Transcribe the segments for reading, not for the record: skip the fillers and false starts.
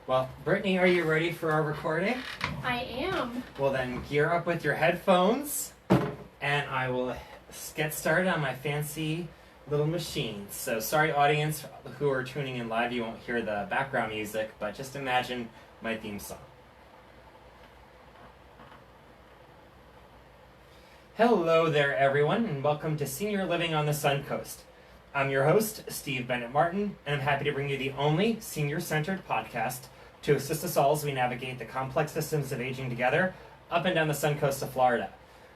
Well, Brittany, are you ready for our recording? I am. Well then, gear up with your headphones, and I will get started on my fancy little machine. So sorry audience who are tuning in live, you won't hear the background music, but just imagine my theme song. Hello there everyone, and welcome to Senior Living on the Suncoast. I'm your host, Steve Bennett Martin, and I'm happy to bring you the only senior-centered podcast to assist us all as we navigate the complex systems of aging together up and down the Suncoast of Florida.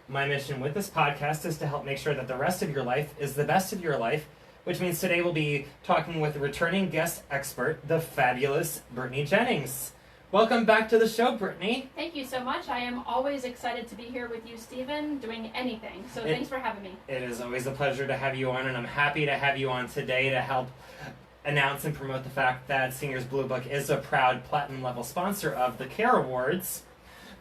My mission with this podcast is to help make sure that the rest of your life is the best of your life, which means today we'll be talking with returning guest expert, the fabulous Brittany Jennings. Welcome back to the show, Brittany. Thank you so much. I am always excited to be here with you, Stephen, doing anything. So thanks for having me. It is always a pleasure to have you on, and I'm happy to have you on today to help announce and promote the fact that Seniors Blue Book is a proud platinum-level sponsor of the CARE Awards.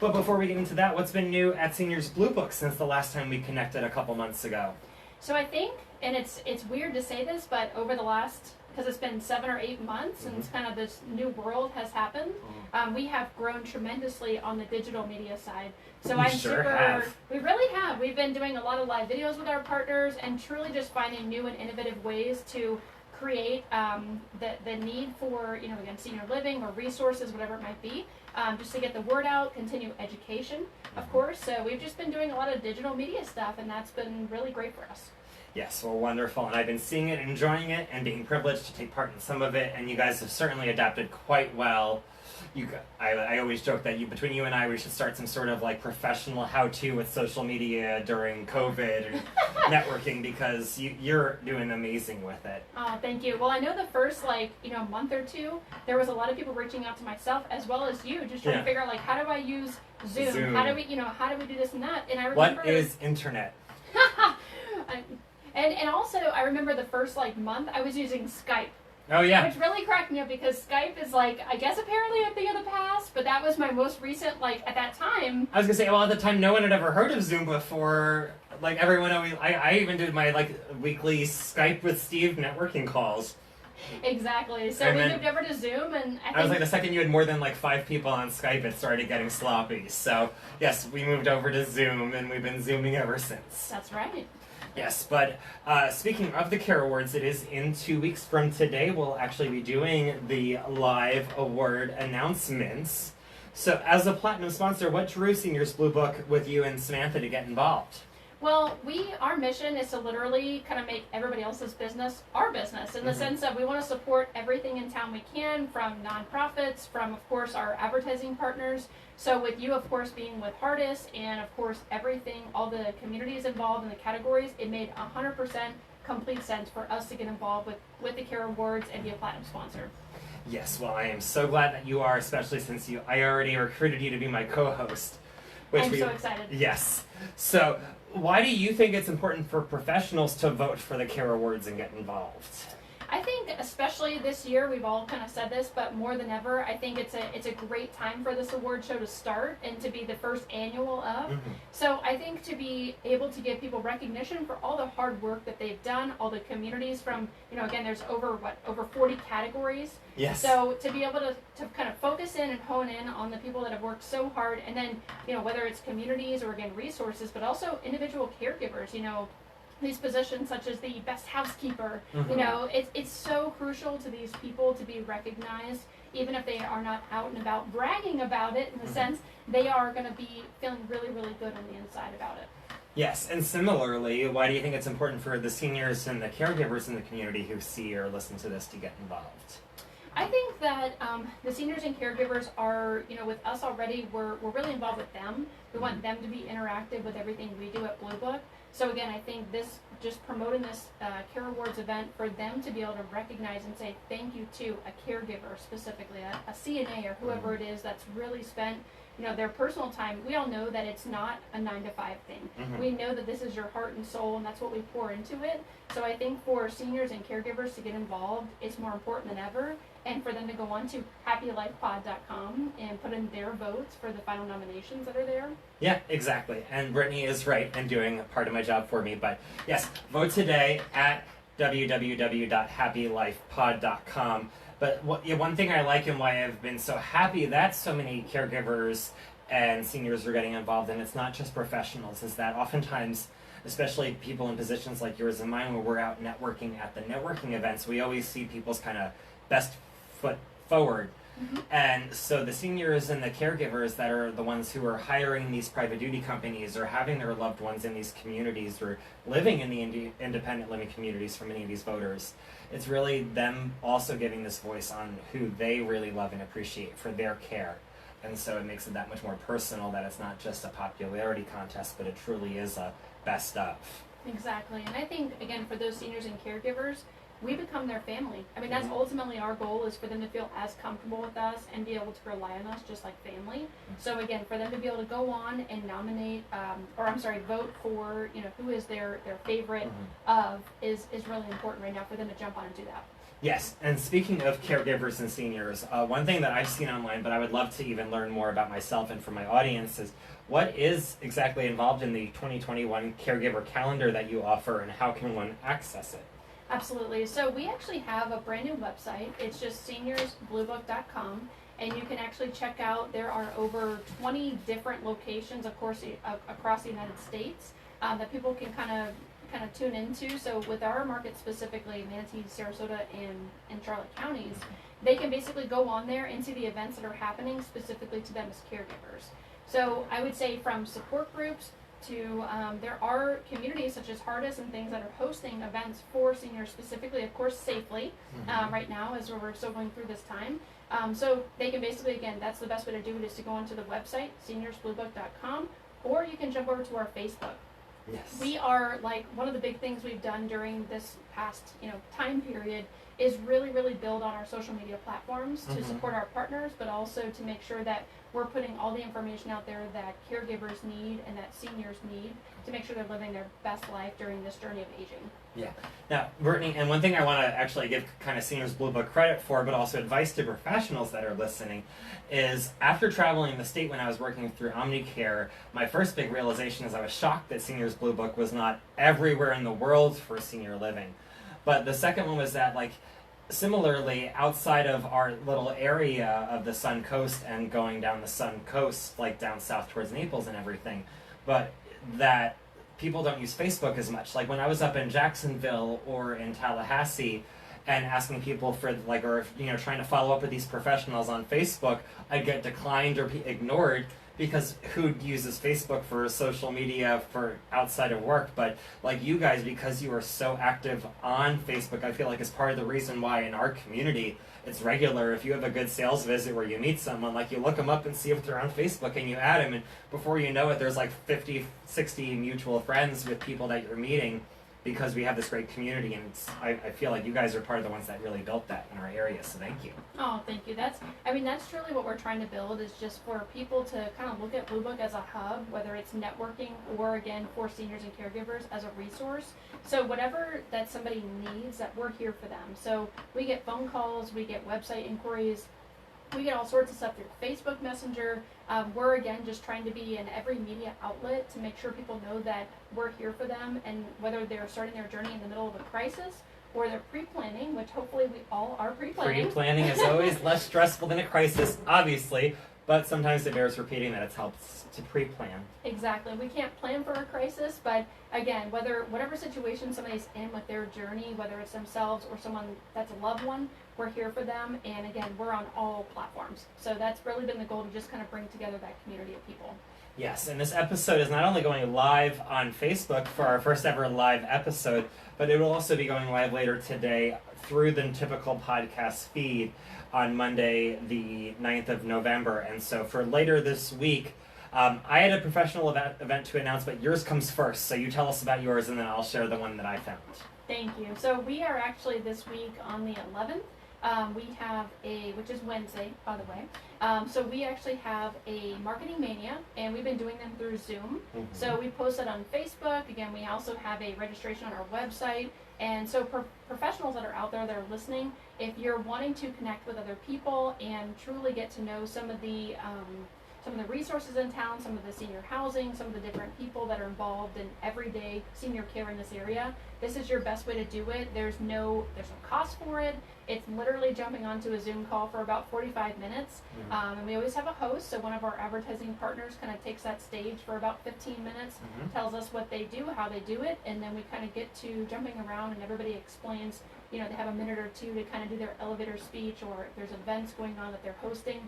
But before we get into that, what's been new at Seniors Blue Book since the last time we connected a couple months ago? So I think, and it's weird to say this, but over the last, because it's been 7 or 8 months and it's kind of this new world has happened, we have grown tremendously on the digital media side. So we really have. We've been doing a lot of live videos with our partners and truly just finding new and innovative ways to create the need for, again, senior living or resources, whatever it might be, just to get the word out, continue education, of course. So we've just been doing a lot of digital media stuff, and that's been really great for us. Yes, well, wonderful. And I've been seeing it, enjoying it, and being privileged to take part in some of it, and you guys have certainly adapted quite well. I always joke that between you and I, we should start some sort of like professional how-to with social media during COVID and networking, because you're doing amazing with it. Oh, thank you. Well, I know the first month or two, there was a lot of people reaching out to myself as well as you, just trying to figure out how do I use Zoom? How do we do this and that? And I remember, what is internet? And also, I remember the first month I was using Skype. Oh, yeah. Which really cracked me up because Skype is I guess apparently a thing of the past, but that was my most recent, at that time. I was going to say, well, at the time, no one had ever heard of Zoom before. Everyone always, I even did my, weekly Skype with Steve networking calls. Exactly. So we moved over to Zoom, and I was the second you had more than 5 people on Skype, it started getting sloppy. So, yes, we moved over to Zoom, and we've been Zooming ever since. That's right. Yes, but speaking of the CARE Awards, it is in 2 weeks from today. We'll actually be doing the live award announcements. So as a platinum sponsor, what drew Seniors Blue Book with you and Samantha to get involved? Well, our mission is to literally kind of make everybody else's business our business, in the sense that we want to support everything in town we can, from nonprofits, from, of course, our advertising partners. So with you, of course, being with Hardis, and, of course, everything, all the communities involved in the categories, it made 100% complete sense for us to get involved with the CARE Awards and be a platinum sponsor. Yes, well, I am so glad that you are, especially since I already recruited you to be my co-host. I'm so excited. Yes. So, why do you think it's important for professionals to vote for the CARE Awards and get involved? I think especially this year, we've all kind of said this, but more than ever, I think it's a great time for this award show to start and to be the first annual of. So I think to be able to give people recognition for all the hard work that they've done, all the communities from, again, there's over 40 categories. Yes. So to be able to kind of focus in and hone in on the people that have worked so hard, and then, whether it's communities or, again, resources, but also individual caregivers, these positions such as the best housekeeper, it's so crucial to these people to be recognized, even if they are not out and about bragging about it, in the sense they are going to be feeling really, really good on the inside about it. Yes, and similarly, why do you think it's important for the seniors and the caregivers in the community who see or listen to this to get involved? I think that the seniors and caregivers are, with us already, we're really involved with them. We want them to be interactive with everything we do at Blue Book. So again, I think just promoting this CARE Awards event for them to be able to recognize and say thank you to a caregiver, specifically a CNA or whoever it is that's really spent their personal time. We all know that it's not a 9-to-5 thing. We know that this is your heart and soul, and that's what we pour into it. So I think for seniors and caregivers to get involved, it's more important than ever. And for them to go on to happylifepod.com and put in their votes for the final nominations that are there. Yeah, exactly. And Brittany is right and doing part of my job for me. But yes, vote today at www.happylifepod.com. But one thing I like and why I've been so happy that so many caregivers and seniors are getting involved, and it's not just professionals, is that oftentimes, especially people in positions like yours and mine, where we're out networking at the networking events, we always see people's kind of best foot forward. Mm-hmm. And so the seniors and the caregivers that are the ones who are hiring these private duty companies or having their loved ones in these communities or living in the independent living communities for many of these voters, it's really them also giving this voice on who they really love and appreciate for their care. And so it makes it that much more personal, that it's not just a popularity contest, but it truly is a best of. Exactly. And I think, again, for those seniors and caregivers, we become their family. I mean, that's ultimately our goal, is for them to feel as comfortable with us and be able to rely on us just like family. So again, for them to be able to go on and nominate, vote for, who is their favorite is really important right now for them to jump on and do that. Yes, and speaking of caregivers and seniors, one thing that I've seen online, but I would love to even learn more about myself and for my audience, is what is exactly involved in the 2021 caregiver calendar that you offer, and how can one access it? Absolutely. So we actually have a brand new website. It's just seniorsbluebook.com, and you can actually check out, there are over 20 different locations, of course, across the United States that people can kind of tune into. So with our market specifically, Manatee, Sarasota, and Charlotte counties, they can basically go on there and see the events that are happening specifically to them as caregivers. So I would say from support groups to there are communities such as Hardis and things that are hosting events for seniors specifically, of course, safely right now as we're still going through this time. So they can basically, again, that's the best way to do it, is to go onto the website, seniorsbluebook.com, or you can jump over to our Facebook. Yes. We are, like, one of the big things we've done during this past, time period is really, really build on our social media platforms to support our partners, but also to make sure that we're putting all the information out there that caregivers need and that seniors need to make sure they're living their best life during this journey of aging. Yeah. Now, Brittany, and one thing I want to actually give kind of Seniors Blue Book credit for, but also advice to professionals that are listening, is after traveling the state when I was working through Omnicare, my first big realization is I was shocked that Seniors Blue Book was not everywhere in the world for senior living. But the second one was that, like, similarly, outside of our little area of the Suncoast and going down the Suncoast, like down south towards Naples and everything, but that people don't use Facebook as much. Like when I was up in Jacksonville or in Tallahassee and asking people for, like, or, trying to follow up with these professionals on Facebook, I'd get declined or ignored, because who uses Facebook for social media for outside of work? But like you guys, because you are so active on Facebook, I feel like is part of the reason why in our community it's regular. If you have a good sales visit where you meet someone, like, you look them up and see if they're on Facebook and you add them, and before you know it, there's like 50, 60 mutual friends with people that you're meeting, because we have this great community, and I feel like you guys are part of the ones that really built that in our area, so thank you. Oh, thank you. That's truly what we're trying to build, is just for people to kind of look at Blue Book as a hub, whether it's networking or, again, for seniors and caregivers as a resource. So whatever that somebody needs, that we're here for them. So we get phone calls, we get website inquiries, we get all sorts of stuff through Facebook Messenger. We're, again, just trying to be in every media outlet to make sure people know that we're here for them, and whether they're starting their journey in the middle of a crisis or they're pre-planning, which hopefully we all are pre-planning. Pre-planning is always less stressful than a crisis, obviously, but sometimes it bears repeating that it helps to pre-plan. Exactly. We can't plan for a crisis, but again, whatever situation somebody's in with their journey, whether it's themselves or someone that's a loved one, we're here for them. And again, we're on all platforms. So that's really been the goal, to just kind of bring together that community of people. Yes, and this episode is not only going live on Facebook for our first ever live episode, but it will also be going live later today through the typical podcast feed on Monday, the 9th of November. And so for later this week, I had a professional event to announce, but yours comes first. So you tell us about yours, and then I'll share the one that I found. Thank you. So we are actually this week on the 11th. We have which is Wednesday, by the way. So we actually have a Marketing Mania, and we've been doing them through Zoom. So we post it on Facebook. Again, we also have a registration on our website. And so professionals that are out there that are listening, if you're wanting to connect with other people and truly get to know some of the some of the resources in town, some of the senior housing, some of the different people that are involved in everyday senior care in this area, this is your best way to do it. There's no cost for it. It's literally jumping onto a Zoom call for about 45 minutes. And we always have a host, so one of our advertising partners kind of takes that stage for about 15 minutes, tells us what they do, how they do it, and then we kind of get to jumping around and everybody explains, they have a minute or two to kind of do their elevator speech, or if there's events going on that they're hosting.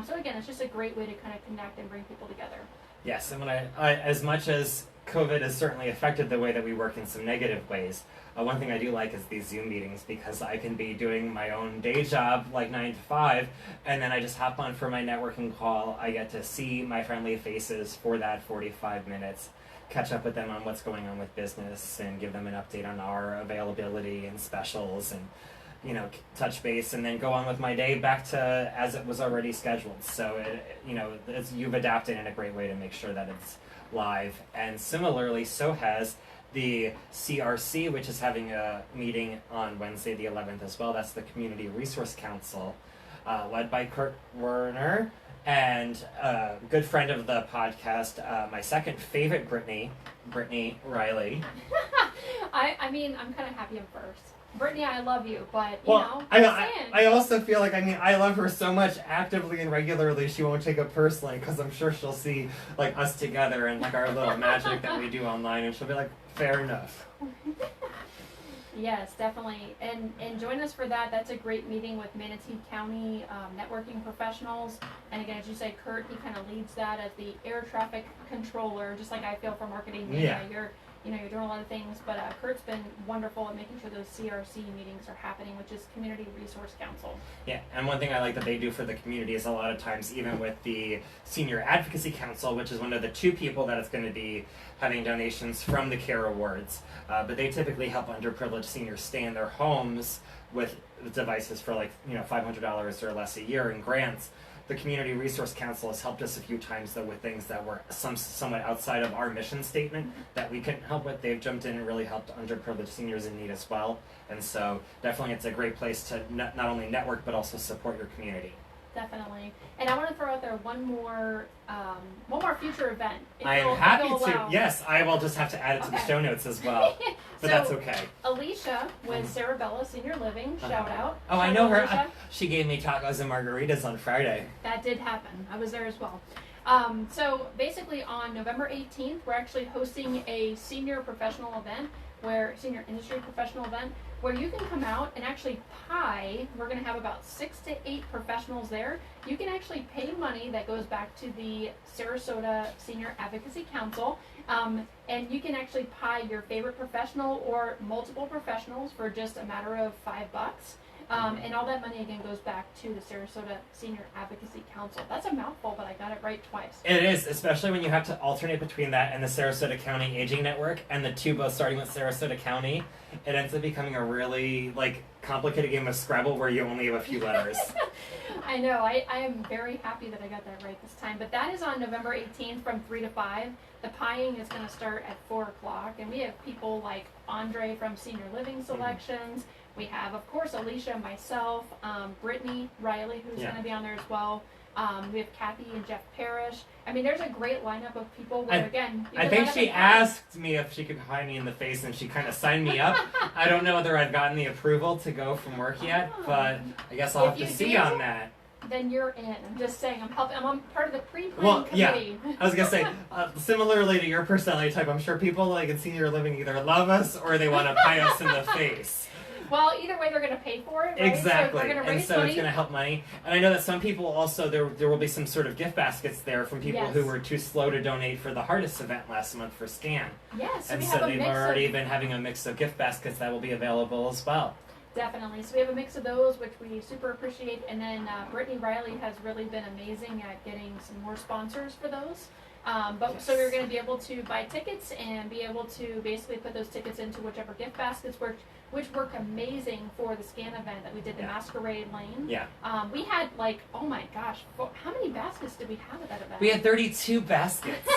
So again, it's just a great way to kind of connect and bring people together. Yes, and when I as much as COVID has certainly affected the way that we work in some negative ways, one thing I do like is these Zoom meetings, because I can be doing my own day job, like 9 to 5, and then I just hop on for my networking call. I get to see my friendly faces for that 45 minutes, catch up with them on what's going on with business, and give them an update on our availability and specials, and touch base, and then go on with my day back to as it was already scheduled. So you've adapted in a great way to make sure that it's live. And similarly, so has the CRC, which is having a meeting on Wednesday the 11th as well. That's the Community Resource Council, led by Kurt Werner, and a good friend of the podcast, my second favorite, Brittany Riley. I'm kind of happy I'm first. Brittany, I love you, but I also feel like I love her so much actively and regularly. She won't take it personally, because I'm sure she'll see like us together and like our little magic that we do online, and she'll be like, fair enough. Yes, definitely, and join us for that. That's a great meeting with Manatee County networking professionals. And again, as you say, Kurt, he kind of leads that as the air traffic controller, just like I feel for marketing media. Yeah. You're doing a lot of things, but Kurt's been wonderful at making sure those CRC meetings are happening, which is Community Resource Council. Yeah, and one thing I like that they do for the community is a lot of times, even with the Senior Advocacy Council, which is one of the two people that is going to be having donations from the CARE Awards, but they typically help underprivileged seniors stay in their homes with devices for like $500 or less a year in grants. The Community Resource Council has helped us a few times, though, with things that were somewhat outside of our mission statement that we couldn't help with. They've jumped in and really helped underprivileged seniors in need as well. And so definitely it's a great place to not only network, but also support your community. Definitely. And I want to throw out there one more future event. I am happy to. Yes, I will just have to add it to the show notes as well. But that's okay. Alicia with Cerebella Senior Living, shout out. Oh, I know her. She gave me tacos and margaritas on Friday. That did happen. I was there as well. So basically on November 18th, we're actually hosting a senior industry professional event where you can come out and actually pie. We're going to have about 6 to 8 professionals there. You can actually pay money that goes back to the Sarasota Senior Advocacy Council, and you can actually pie your favorite professional or multiple professionals for just a matter of $5. And all that money again goes back to the Sarasota Senior Advocacy Council. That's a mouthful, but I got it right twice. It is, especially when you have to alternate between that and the Sarasota County Aging Network, and the two both starting with Sarasota County. It ends up becoming a really complicated game of Scrabble where you only have a few letters. I know. I am very happy that I got that right this time. But that is on November 18th from 3 to 5. The pieing is going to start at 4 o'clock, and we have people like Andre from Senior Living Selections. We have, of course, Alicia, myself, Brittany Riley, who's going to be on there as well. We have Kathy and Jeff Parrish. I mean, there's a great lineup of people where, again... I think she asked me if she could pie me in the face, and she kind of signed me up. I don't know whether I've gotten the approval to go from work yet, but I guess I'll have to see on that. Then you're in. I'm just saying, I'm part of the pre-planning committee. Yeah. I was going to say, similarly to your personality type, I'm sure people in senior living either love us or they want to pie us in the face. Well, either way, they're going to pay for it, right? Exactly. So it's going to help money. And I know that some people also, there will be some sort of gift baskets there from people who were too slow to donate for the Hardest event last month for SCAN. Yes. And so they've already been having a mix of gift baskets that will be available as well. Definitely. So we have a mix of those, which we super appreciate. And then Brittany Riley has really been amazing at getting some more sponsors for those. So we're going to be able to buy tickets and be able to basically put those tickets into whichever gift baskets which worked amazing for the SCAN event that we did, the Masquerade Lane. Yeah. We had oh my gosh, how many baskets did we have at that event? We had 32 baskets.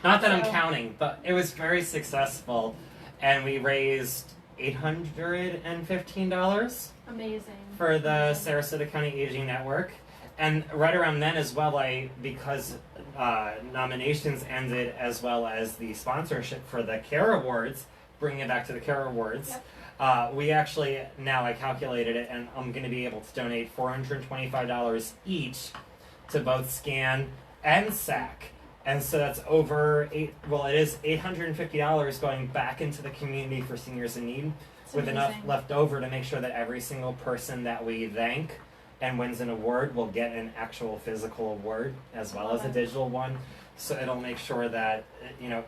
Not that I'm counting, but it was very successful. And we raised $815. Amazing. For the Sarasota County Aging Network. And right around then as well, because nominations ended as well as the sponsorship for the CARE Awards, bringing it back to the CARE Awards, we actually, now I calculated it, and I'm going to be able to donate $425 each to both SCAN and SAC. And so that's it is $850 going back into the community for seniors in need, with enough left over to make sure that every single person that we thank and wins an award will get an actual physical award as well as a digital one. So it'll make sure that,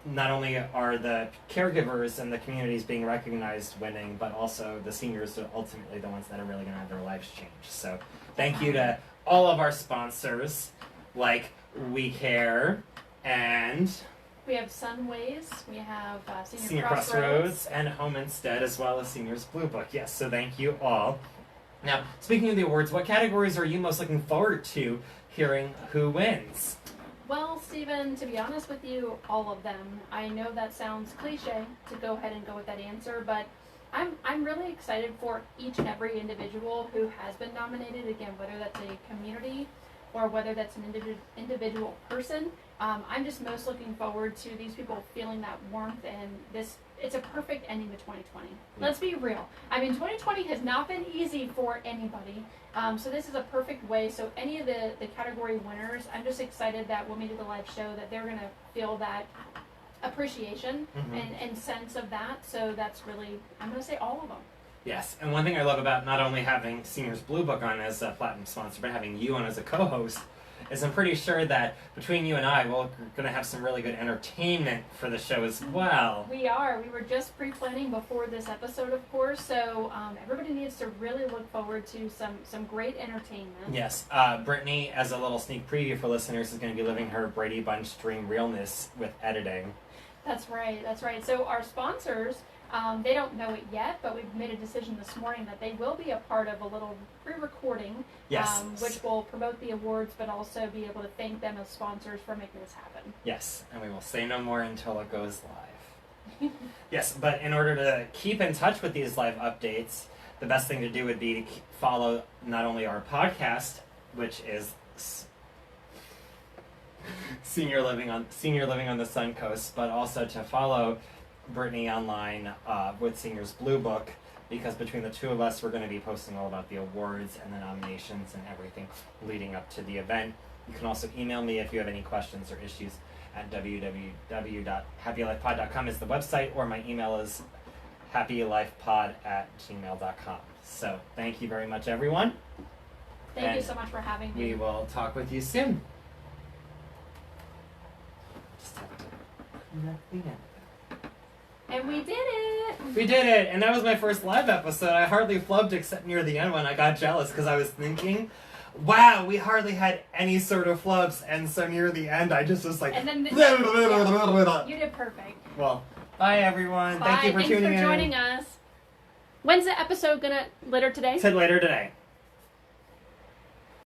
not only are the caregivers and the communities being recognized winning, but also the seniors are ultimately the ones that are really going to have their lives changed. So thank you to all of our sponsors, like We Care, and we have Sunways, we have Senior Crossroads, and Home Instead, as well as Seniors Blue Book. Yes, so thank you all. Now, speaking of the awards, what categories are you most looking forward to hearing who wins? Well, Stephen, to be honest with you, all of them. I know that sounds cliche to go ahead and go with that answer, but I'm really excited for each and every individual who has been nominated, again, whether that's a community or whether that's an individual person. I'm just most looking forward to these people feeling that warmth, and it's a perfect ending to 2020. Let's be real. I mean, 2020 has not been easy for anybody. So this is a perfect way. So any of the category winners, I'm just excited that when we do the live show that they're going to feel that appreciation and sense of that. So that's really, I'm going to say all of them. Yes, and one thing I love about not only having Seniors Blue Book on as a platinum sponsor, but having you on as a co-host, is I'm pretty sure that between you and I, we're going to have some really good entertainment for the show as well. We are. We were just pre-planning before this episode, of course, so everybody needs to really look forward to some great entertainment. Yes. Brittany, as a little sneak preview for listeners, is going to be living her Brady Bunch dream realness with editing. That's right. That's right. So our sponsors, they don't know it yet, but we've made a decision this morning that they will be a part of a little pre-recording, which will promote the awards, but also be able to thank them as sponsors for making this happen. Yes, and we will say no more until it goes live. Yes, but in order to keep in touch with these live updates, the best thing to do would be to follow not only our podcast, which is Senior Living on the Suncoast, but also to follow Brittany online with Seniors Blue Book, because between the two of us, we're going to be posting all about the awards and the nominations and everything leading up to the event. You can also email me if you have any questions or issues at www.happylifepod.com is the website, or my email is happylifepod@gmail.com. So thank you very much, everyone. Thank you so much for having me. We will talk with you soon. Just have to connect the end. And we did it! We did it! And that was my first live episode. I hardly flubbed except near the end when I got jealous because I was thinking, wow, we hardly had any sort of flubs, and so near the end I just was like... And then you did perfect. Well, bye everyone. Bye. Thank you for tuning in. Thanks for joining us. When's the episode later today? Said later today.